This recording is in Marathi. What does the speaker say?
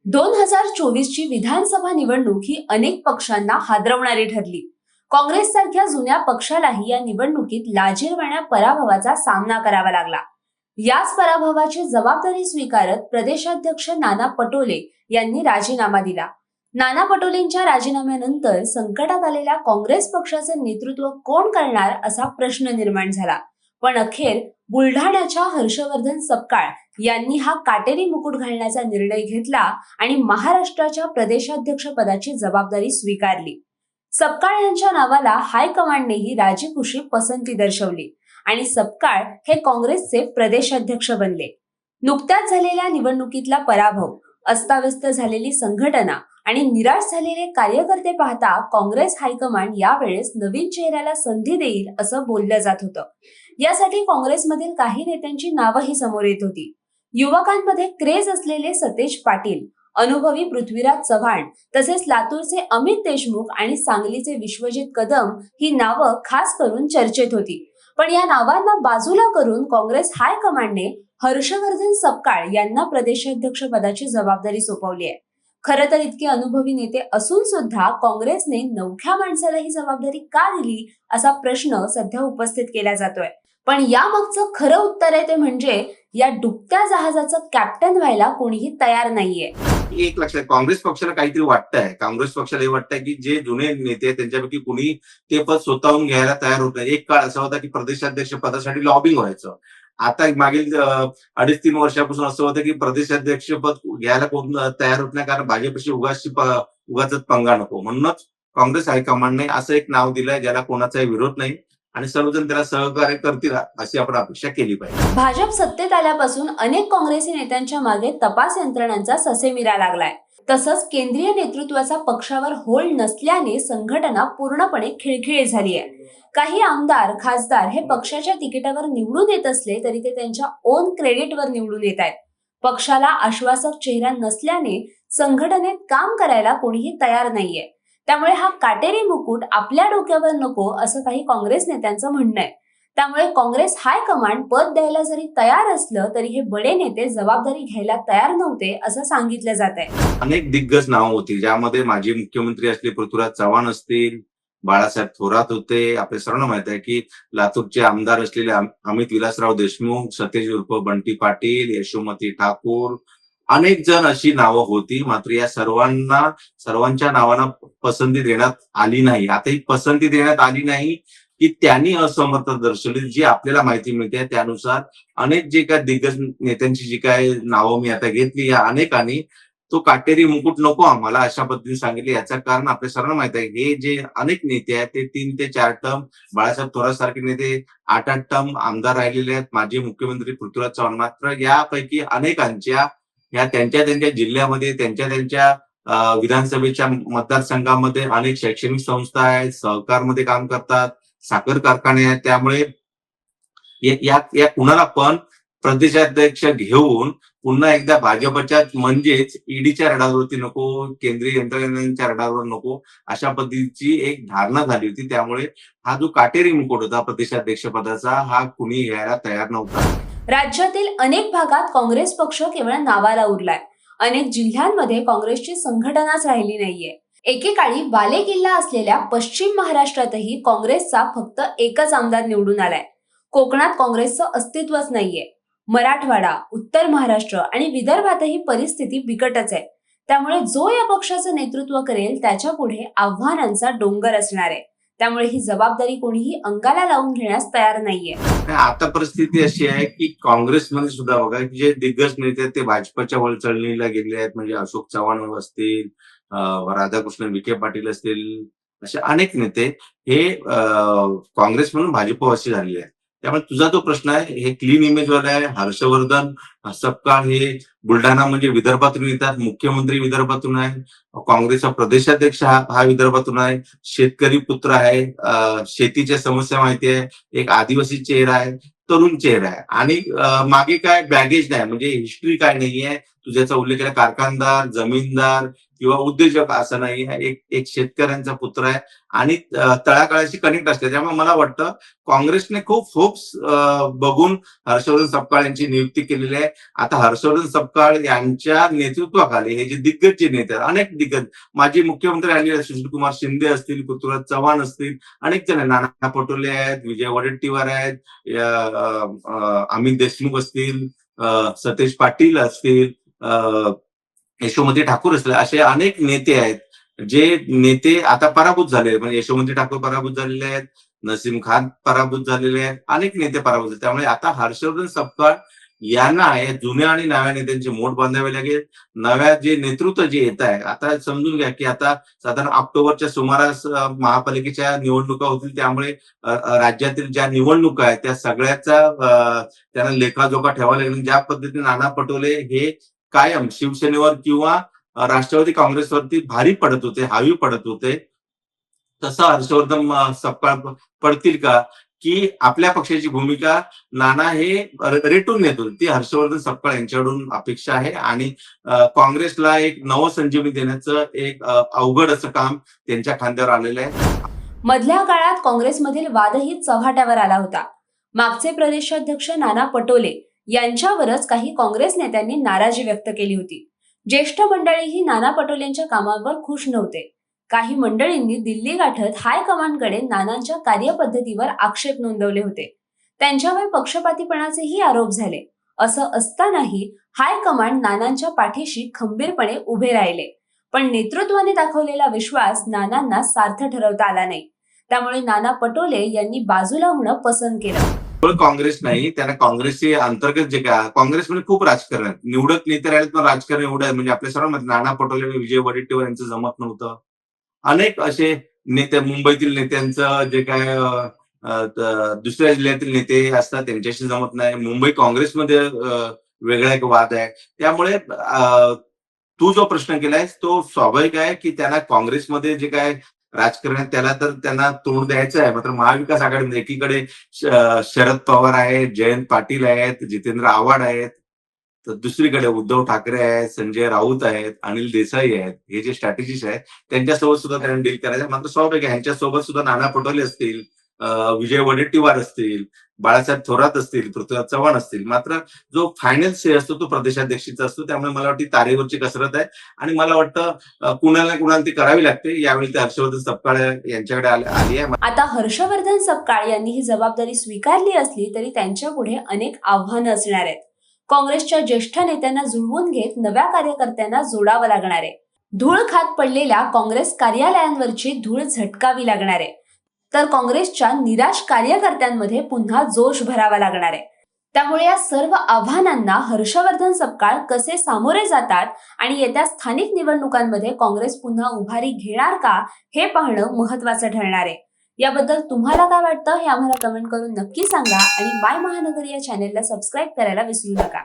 2024 ची विधानसभा निवडणूक ही अनेक पक्षांना हादरवणारी ठरली. काँग्रेससारख्या जुन्या पक्षालाही या निवडणुकीत लाजिरवाण्या पराभवाचा सामना करावा लागला. याच पराभवाची जबाबदारी स्वीकारत प्रदेशाध्यक्ष नाना पटोले यांनी राजीनामा दिला. नाना पटोलेंच्या राजीनाम्यानंतर संकटात आलेल्या काँग्रेस पक्षाचे नेतृत्व कोण करणार असा प्रश्न निर्माण झाला. पण अखेर बुलढाण्याच्या हर्षवर्धन सपकाळ यांनी हा काटेरी मुकुट घालण्याचा निर्णय घेतला आणि महाराष्ट्राच्या प्रदेशाध्यक्ष पदाची जबाबदारी स्वीकारली. सपकाळ यांच्या नावाला हायकमांडनेही राजीखुशी पसंती दर्शवली आणि सपकाळ हे काँग्रेसचे प्रदेशाध्यक्ष बनले. नुकत्याच झालेल्या निवडणुकीतला पराभव, अस्ताव्यस्त झालेली संघटना आणि निराश झालेले कार्यकर्ते पाहता काँग्रेस हायकमांड यावेळेस नवीन चेहऱ्याला संधी देईल असं बोललं जात होतं. यासाठी काँग्रेसमधील काही नेत्यांची नावंही समोर येत होती. युवकांमध्ये क्रेज असलेले सतेज पाटील, अनुभवी पृथ्वीराज चव्हाण, तसेच लातूरचे अमित देशमुख आणि सांगलीचे विश्वजित कदम ही नावं खास करून चर्चेत होती. पण या नावांना बाजूला करून काँग्रेस हायकमांडने हर्षवर्धन सपकाळ यांना प्रदेशाध्यक्ष पदाची जबाबदारी सोपवली आहे. खरं तर इतके अनुभवी नेते असून सुद्धा काँग्रेसने नवख्या माणसाला ही जबाबदारी का दिली असा प्रश्न सध्या उपस्थित केला जातोय. पण यामागचं खरं उत्तर आहे ते म्हणजे या डुबत्या जहाजाचं कॅप्टन व्हायला कोणीही तयार नाहीये. एक लक्षात, काँग्रेस पक्षाला काहीतरी वाटतंय. काँग्रेस पक्षाला हे वाटतंय की जे जुने नेते आहेत त्यांच्यापैकी कुणी ते पद स्वतःहून घ्यायला तयार होत नाही. एक काळ असा होता की प्रदेशाध्यक्ष पदासाठी लॉबिंग व्हायचं. आता मागील 2.5-3 वर्षापासून असं होतं की प्रदेशाध्यक्ष पद घ्यायला कोण तयार होत नाही, कारण भाजपशी उगाच पंगा नको. म्हणूनच काँग्रेस हायकमांडने असं एक नाव दिलंय ज्याला कोणाचाही विरोध नाही आणि सर्वजण त्याला सहकार्य करतील अशी आपण अपेक्षा केली पाहिजे. भाजप सत्तेत आल्यापासून अनेक काँग्रेसी नेत्यांच्या मागे तपास यंत्रणांचा ससेमिरा लागलाय. तसंच केंद्रीय नेतृत्वाचा पक्षावर होल्ड नसल्याने संघटना पूर्णपणे खिळखिळी झाली आहे. काही आमदार, खासदार हे पक्षाच्या तिकिटावर निवडून येत असले तरी ते त्यांच्या ओन क्रेडिटवर निवडून येत आहेत. पक्षाला आश्वासक चेहरा नसल्याने संघटनेत काम करायला कोणीही तयार नाहीये. त्यामुळे हा काटेरी मुकुट आपल्या डोक्यावर नको असं काही काँग्रेस नेत्यांचं म्हणणं आहे. त्यामुळे काँग्रेस हायकमांड पद द्यायला जरी तयार असलं तरी हे बडे नेते जबाबदारी घ्यायला तयार नव्हते असं सांगितलं जात आहे. अनेक दिग्गज नावं होती, ज्यामध्ये माजी मुख्यमंत्री असले पृथ्वीराज चव्हाण असतील, बाळासाहेब थोरात होते. आपल्या सर्वांना माहित आहे की लातूरचे आमदार असलेले अमित विलासराव देशमुख, सतेज उर्फ बंटी पाटील, यशोमती ठाकूर, अनेक जण अशी नावं होती. मात्र या सर्वांच्या नावांना पसंती देण्यात आली नाही. आता ही पसंती देण्यात आली नाही की त्यांनी असमर्थता दर्शवली. जी आपल्याला माहिती मिळते त्यानुसार अनेक जे काय दिग्गज नेत्यांची जी काय नावं मी आता घेतली, या अनेकांनी तो काटेरी मुकुट नको आम्हाला अशा पद्धतीने सांगितले. याचं कारण आपल्या सर्वांना माहित आहे, हे जे अनेक नेते आहेत ते 3 ते 4 टर्म, बाळासाहेब थोरात सारखे नेते 8-8 टर्म आमदार राहिलेले आहेत. माजी मुख्यमंत्री पृथ्वीराज चव्हाण. मात्र यापैकी अनेकांच्या या त्यांच्या जिल्ह्यामध्ये, त्यांच्या विधानसभेच्या मतदारसंघामध्ये अनेक शैक्षणिक संस्था आहेत, सहकारमध्ये काम करतात, साखर कारखाने आहेत. त्यामुळे या कुणाला पण प्रदेशाध्यक्ष घेऊन पुन्हा एकदा भाजपच्या म्हणजेच ईडीच्या रडारवरती नको, केंद्रीय यंत्रणेच्या रडारवर नको अशा पद्धतीची एक धारणा झाली होती. त्यामुळे हा जो काटेरी मुकुट होता प्रदेशाध्यक्ष पदाचा, हा कुणी घ्यायला तयार नव्हता. राज्यातील अनेक भागात काँग्रेस पक्ष केवळ नावाला उरलाय. अनेक जिल्ह्यांमध्ये काँग्रेसची संघटनाच राहिली नाहीये. एकेकाळी बालेकिल्ला असलेल्या पश्चिम महाराष्ट्रातही काँग्रेसचा फक्त एकच आमदार निवडून आलाय. कोकणात काँग्रेसचं अस्तित्वच नाहीये. मराठवाडा, उत्तर महाराष्ट्र आणि विदर्भातही परिस्थिती बिकटच आहे. त्यामुळे जो या पक्षाचं नेतृत्व करेल त्याच्या पुढे आव्हानांचा डोंगर असणार आहे. त्यामुळे ही जबाबदारी कोणीही अंगाला लावून घेण्यास तयार नाहीये. आता परिस्थिती अशी आहे की काँग्रेसमध्ये सुद्धा बघा की जे दिग्गज नेते ते भाजपच्या वळचळणीला गेले आहेत. म्हणजे अशोक चव्हाण असतील, राधाकृष्ण विखे पाटील असतील, असे अनेक नेते हे काँग्रेस म्हणून भाजपवासी झालेले आहेत. त्यामुळे तुझा जो प्रश्न आहे हे क्लीन इमेजवाला आहे. हर्षवर्धन सपकाळ हे बुलढाणा म्हणजे विदर्भातून येतात, मुख्यमंत्री विदर्भातून आहे, काँग्रेसचा प्रदेशाध्यक्ष हा विदर्भातून आहे, शेतकरी पुत्र आहे, शेतीच्या समस्या माहिती आहे, एक आदिवासी चेहरा आहे, तरुण चेहरा आहे आणि मागे काय बॅगेज नाही, म्हणजे हिस्ट्री काय नाहीये. तुझ्याचा उल्लेख केला कारखानदार, जमीनदार किंवा उद्योजक असं नाही आहे. एक शेतकऱ्यांचा पुत्र आहे आणि तळागाळाशी कनेक्ट असते. त्यामुळे मला वाटतं काँग्रेसने खूप होप्स बघून हर्षवर्धन सपकाळ यांची नियुक्ती केलेली आहे. आता हर्षवर्धन सपकाळ यांच्या नेतृत्वाखाली हे जे दिग्गज जे नेते आहेत, अनेक दिग्गज माजी मुख्यमंत्री आलेले सुशीलकुमार शिंदे असतील, पृथ्वीराज चव्हाण असतील, अनेक जण आहेत. नाना पटोले आहेत, विजय वडेट्टीवार आहेत, अमित देशमुख असतील, सतेज पाटील असतील, यशोमती ठाकूर असतील, असे अनेक नेते आहेत. जे नेते आता पराभूत झाले, म्हणजे यशोमती ठाकूर पराभूत झालेले आहेत, नसीम खान पराभूत झालेले आहेत, अनेक नेते पराभूत झाले. त्यामुळे आता हर्षवर्धन सपकाळ यांना या जुन्या आणि नव्या नेत्यांचे मोठ बांधावे लागेल. नव्या जे नेतृत्व जे येत आहे, आता समजून घ्या की आता साधारण ऑक्टोबरच्या सुमारास महापालिकेच्या निवडणुका होतील. त्यामुळे राज्यातील ज्या निवडणुका आहेत त्या सगळ्याचा त्यांना लेखाजोखा ठेवावा लागेल. ज्या पद्धतीने नाना पटोले हे कायम शिवसेनेवर किंवा राष्ट्रवादी काँग्रेसवरती भारी पडत होते, हावी पडत होते, तसं हर्षवर्धन सपकाळ पडतील का, की आपल्या पक्षाची भूमिका नाना हे रेटून नेतो, ती हर्षवर्धन सपकाळ यांच्याकडून अपेक्षा आहे. आणि काँग्रेसला एक नवसंजीवनी देण्याचं एक अवघड असं काम त्यांच्या खांद्यावर आलेलं आहे. मधल्या काळात काँग्रेसमधील वादही चव्हाट्यावर आला होता. मागचे प्रदेशाध्यक्ष नाना पटोले यांच्यावरच काही काँग्रेस नेत्यांनी नाराजी व्यक्त केली होती. ज्येष्ठ मंडळीही नाना पटोलेंच्या कामावर खुश नव्हते. काही मंडळींनी दिल्ली गाठत हायकमांडकडे नानांच्या कार्यपद्धतीवर आक्षेप नोंदवले होते. त्यांच्यावर पक्षपातीपणाचेही आरोप झाले. असं असतानाही हायकमांड नानांच्या पाठीशी खंबीरपणे उभे राहिले. पण नेतृत्वाने दाखवलेला विश्वास नानांना सार्थ ठरवता आला नाही. त्यामुळे नाना पटोले यांनी बाजूला होणं पसंत केलं. पण काँग्रेस नाही, त्यांना काँग्रेसचे अंतर्गत जे काय काँग्रेसमध्ये खूप राजकारण आहे. निवडक नेते राहिले पण राजकारण एवढं आहे. म्हणजे आपल्या सर्वांमध्ये नाना पटोले आणि विजय वडेट्टीवार यांचं जमत नव्हतं. अनेक असे नेते, मुंबईतील नेत्यांचं जे काय दुसऱ्या जिल्ह्यातील नेते असतात त्यांच्याशी जमत नाही. मुंबई काँग्रेसमध्ये वेगळा एक वाद आहे. त्यामुळे तू जो प्रश्न केलायस तो स्वाभाविक आहे की त्यांना काँग्रेसमध्ये जे काय राजकारण आहे त्याला तर त्यांना तोंड द्यायचं आहे. मात्र महाविकास आघाडीमध्ये एकीकडे शरद पवार आहेत, जयंत पाटील आहेत, जितेंद्र आव्हाड आहेत, तर दुसरीकडे उद्धव ठाकरे आहेत, संजय राऊत आहेत, अनिल देसाई आहेत. हे जे स्ट्रॅटेजिस्ट आहेत त्यांच्यासोबत सुद्धा त्यांना डील करायचं. मात्र स्वाभाविक आहे ह्यांच्यासोबत सुद्धा नाना पटोले असतील, विजय वडेट्टीवार असतील, बाळासाहेब थोरात असतील, पृथ्वीराज चव्हाण असतील. मात्र जो फायनल से असतो तो प्रदेशाध्यक्षीचा असतो. त्यामुळे मला वाटतं तारेवरची कसरत आहे आणि मला वाटतं कुणाला कुणाला ती करावी लागते. यावेळी ते हर्षवर्धन सपकाळ यांच्याकडे आली आहे. आता हर्षवर्धन सपकाळ यांनी ही जबाबदारी स्वीकारली असली तरी त्यांच्या पुढे अनेक आव्हानं असणार आहेत. काँग्रेसच्या ज्येष्ठ नेत्यांना जुळवून घेत नव्या कार्यकर्त्यांना जोडावं लागणार आहे. धूळ खात पडलेल्या काँग्रेस कार्यालयांवरची धूळ झटकावी लागणार आहे. तर काँग्रेसच्या निराश कार्यकर्त्यांमध्ये पुन्हा जोश भरावा लागणार आहे. त्यामुळे या सर्व आव्हानांना हर्षवर्धन सपकाळ कसे सामोरे जातात आणि येत्या स्थानिक निवडणुकांमध्ये काँग्रेस पुन्हा उभारी घेणार का हे पाहणं महत्त्वाचं ठरणार आहे. याबद्दल तुम्हाला काय वाटतं हे आम्हाला कमेंट करून नक्की सांगा आणि माय महानगर या चॅनेलला सबस्क्राईब करायला विसरू नका.